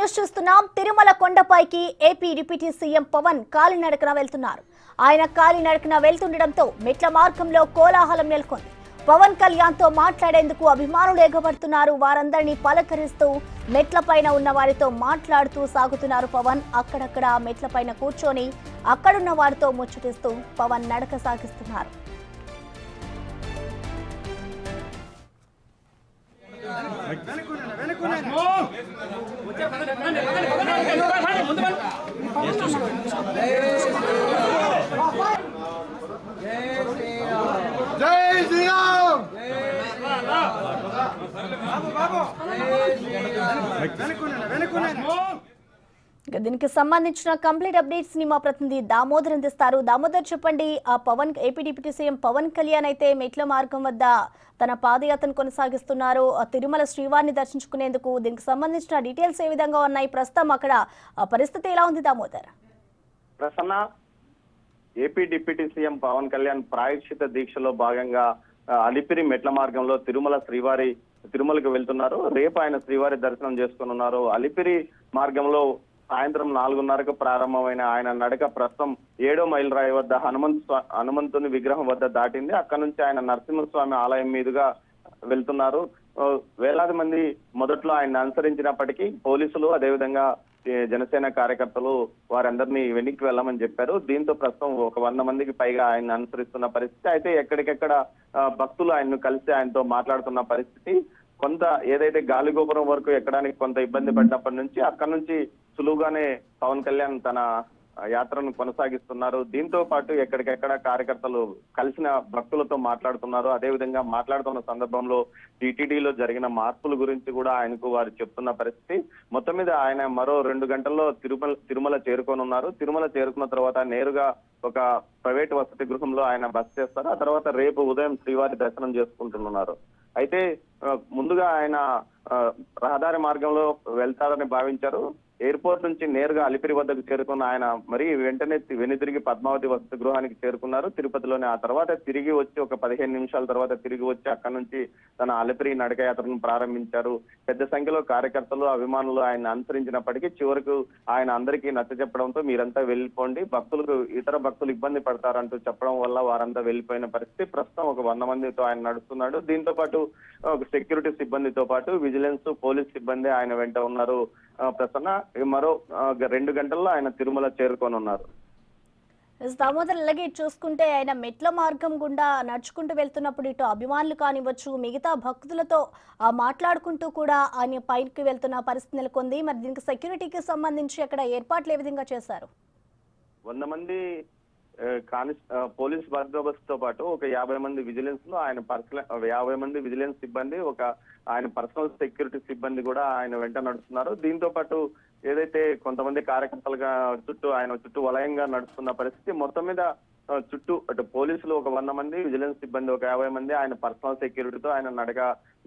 News చూస్తున్నాం. తిరుమల కొండపైకి AP deputy CM Pawan కాలినడకన వెళ్తున్నారు. ఆయన కాలినడకన వెళ్తుండటంతో మెట్ల మార్గంలో కోలాహలం నెలకొంది. పవన్ కళ్యాణ్ తో మాట్లాడేందుకు అభిమానులు ఎగబడుతున్నారు. వారందరినీ పలకరిస్తూ మెట్లపైన ఉన్న వారితో మాట్లాడుతూ సాగుతున్నారు పవన్. అక్కడక్కడ మెట్లపైన కూర్చొని అక్కడున్న వారితో ముచ్చటిస్తూ పవన్ నడక సాగిస్తున్నారు. జై శ్రీరామ్. దీనికి సంబంధించిన కంప్లీట్ అప్డేట్స్ ని మా ప్రతినిధి దామోదర్ అందిస్తారు. దామోదర్, చెప్పండి. Pawan AP deputy CM Pawan Kalyan అయితే మెట్ల మార్గం వద్ద తన పాదయాత్రను కొనసాగిస్తున్నారు తిరుమల శ్రీవారిని దర్శించుకునేందుకు. దీనికి సంబంధించిన డీటెయిల్స్ ఏ విధంగా ఉన్నాయి? ప్రస్తుతం అక్కడ పరిస్థితి ఎలా ఉంది Damodar? Prasanna, AP deputy CM Pawan Kalyan ప్రాయశ్చిత దీక్షలో భాగంగా అలిపిరి మెట్ల మార్గంలో తిరుమలకు వెళ్తున్నారు. రేపు ఆయన శ్రీవారి దర్శనం చేసుకున్నారు. అలిపిరి మార్గంలో సాయంత్రం 4:30కు ప్రారంభమైన ఆయన నడక ప్రస్తుతం 7వ మైల్ రాయి వద్ద హనుమంతుని విగ్రహం వద్ద దాటింది. అక్కడ నుంచి ఆయన నరసింహస్వామి ఆలయం మీదుగా వెళ్తున్నారు. వేలాది మంది మొదట్లో ఆయన అనుసరించినప్పటికీ పోలీసులు, అదేవిధంగా జనసేన కార్యకర్తలు వారందరినీ వెనక్కి వెళ్ళమని చెప్పారు. దీంతో ప్రస్తుతం ఒక 100 మందికి పైగా ఆయన అనుసరిస్తున్న పరిస్థితి. అయితే ఎక్కడికెక్కడ భక్తులు ఆయన్ను కలిసి ఆయనతో మాట్లాడుతున్న పరిస్థితి. కొంత ఏదైతే గాలిగోపురం వరకు ఎక్కడానికి కొంత ఇబ్బంది పడినప్పటి నుంచి అక్కడ నుంచి సులువుగానే పవన్ కళ్యాణ్ తన యాత్రను కొనసాగిస్తున్నారు. దీంతో పాటు ఎక్కడికెక్కడ కార్యకర్తలు కలిసిన భక్తులతో మాట్లాడుతున్నారు. అదేవిధంగా మాట్లాడుతున్న సందర్భంలో టీటీడీలో జరిగిన మార్పుల గురించి కూడా ఆయనకు వారు చెప్తున్న పరిస్థితి. మొత్తం మీద ఆయన మరో 2 గంటల్లో తిరుమల చేరుకోనున్నారు. తిరుమల చేరుకున్న తర్వాత నేరుగా ఒక ప్రైవేట్ వసతి గృహంలో ఆయన బస చేస్తారు. ఆ తర్వాత రేపు ఉదయం శ్రీవారి దర్శనం చేసుకుంటున్నారు. అయితే ముందుగా ఆయన రహదారి మార్గంలో వెళ్తారని భావించారు. ఎయిర్పోర్ట్ నుంచి నేరుగా అలిపిరి వద్దకు చేరుకున్న ఆయన మరి వెంటనే వెనుదిరిగి పద్మావతి వసతి గృహానికి చేరుకున్నారు తిరుపతిలోనే. ఆ తర్వాత తిరిగి వచ్చి ఒక 15 నిమిషాల తర్వాత తిరిగి వచ్చి అక్కడి నుంచి తన అలిపిరి నడకయాత్రను ప్రారంభించారు. పెద్ద సంఖ్యలో కార్యకర్తలు, అభిమానులు ఆయన అనుసరించినప్పటికీ చివరకు ఆయన అందరికీ నచ్చ చెప్పడంతో మీరంతా వెళ్ళిపోండి, ఇతర భక్తులు ఇబ్బంది పడతారంటూ చెప్పడం వల్ల వారంతా వెళ్ళిపోయిన పరిస్థితి. ప్రస్తుతం ఒక 100 మందితో ఆయన నడుస్తున్నాడు. దీంతో పాటు సెక్యూరిటీ సిబ్బందితో పాటు విజిలెన్స్, పోలీస్ సిబ్బంది ఆయన వెంట ఉన్నారు. ప్రసన్న, మరో 2 గంటల్లో ఆయన తిరుమల చేరుకోనున్నారు. దామోదర్, అలాగే చూసుకుంటే ఆయన మెట్ల మార్గం గుండా నడుచుకుంటూ వెళ్తున్నప్పుడు ఇటు అభిమానులు కానివ్వచ్చు, మిగతా భక్తులతో మాట్లాడుకుంటూ కూడా ఆయన పైకి వెళ్తున్న పరిస్థితి నెలకొంది. మరి దీనికి సెక్యూరిటీకి సంబంధించి అక్కడ ఏర్పాట్లు ఏ విధంగా చేశారు? 100 మంది పోలీస్ బందోబస్తుతో పాటు ఒక 50 మంది విజిలెన్స్ లో ఆయన 50 మంది విజిలెన్స్ సిబ్బంది, ఒక ఆయన పర్సనల్ సెక్యూరిటీ సిబ్బంది కూడా ఆయన వెంట నడుస్తున్నారు. దీంతో పాటు ఏదైతే కొంతమంది కార్యకర్తలుగా చుట్టూ వలయంగా నడుస్తున్న పరిస్థితి. మొత్తం మీద చుట్టూ అటు పోలీసులు ఒక 100 మంది, విజిలెన్స్ సిబ్బంది ఒక 50 మంది ఆయన పర్సనల్ సెక్యూరిటీతో ఆయన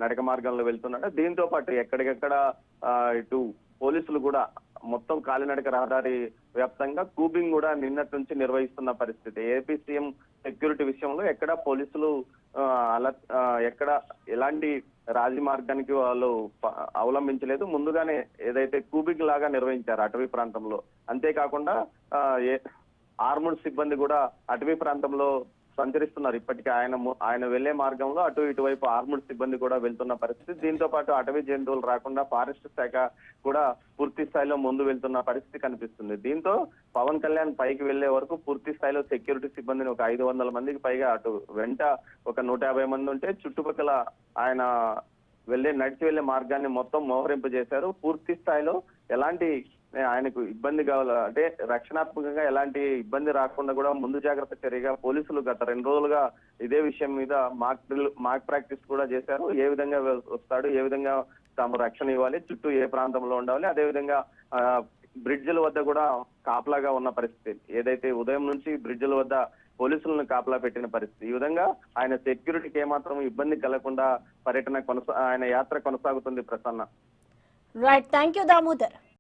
నడక మార్గంలో వెళ్తున్నాడు. దీంతో పాటు ఎక్కడికెక్కడ ఇటు పోలీసులు కూడా మొత్తం కాలినడక రహదారి వ్యాప్తంగా కూబింగ్ కూడా నిన్నటి నుంచి నిర్వహిస్తున్న పరిస్థితి. ఏపీ సీఎం సెక్యూరిటీ విషయంలో ఎక్కడ పోలీసులు ఎక్కడ ఎలాంటి రాజీ మార్గానికి వాళ్ళు అవలంబించలేదు. ముందుగానే ఏదైతే కూబింగ్ లాగా నిర్వహించారు అటవీ ప్రాంతంలో. అంతేకాకుండా ఆర్మూడ్ సిబ్బంది కూడా అటవీ ప్రాంతంలో సంచరిస్తున్నారు. ఇప్పటికే ఆయన వెళ్లే మార్గంలో అటు ఇటువైపు ఆర్మూడ్ సిబ్బంది కూడా వెళ్తున్న పరిస్థితి. దీంతో పాటు అటవీ జంతువులు రాకుండా ఫారెస్ట్ శాఖ కూడా పూర్తి స్థాయిలో ముందు వెళ్తున్న పరిస్థితి కనిపిస్తుంది. దీంతో పవన్ కళ్యాణ్ పైకి వెళ్లే వరకు పూర్తి స్థాయిలో సెక్యూరిటీ సిబ్బందిని ఒక 500 మందికి పైగా, అటు వెంట ఒక 150 మంది ఉంటే చుట్టుపక్కల ఆయన నడిచి వెళ్లే మార్గాన్ని మొత్తం మోహరింపు చేశారు. పూర్తి స్థాయిలో ఎలాంటి ఆయనకు ఇబ్బంది అంటే రక్షణాత్మకంగా ఎలాంటి ఇబ్బంది రాకుండా కూడా ముందు జాగ్రత్త చర్యగా పోలీసులు గత 2 రోజులుగా ఇదే విషయం మీద మాక్ ప్రాక్టీస్ కూడా చేశారు. ఏ విధంగా వస్తాడు, ఏ విధంగా తాము రక్షణ ఇవ్వాలి, చుట్టూ ఏ ప్రాంతంలో ఉండాలి, అదేవిధంగా బ్రిడ్జిల వద్ద కూడా కాపలాగా ఉన్న పరిస్థితి. ఏదైతే ఉదయం నుంచి బ్రిడ్జిల వద్ద పోలీసులను కాపలా పెట్టిన పరిస్థితి. ఈ విధంగా ఆయన సెక్యూరిటీకి ఏమాత్రం ఇబ్బంది కలగకుండా ఆయన యాత్ర కొనసాగుతుంది. Prasanna. Right, thank you Damodar.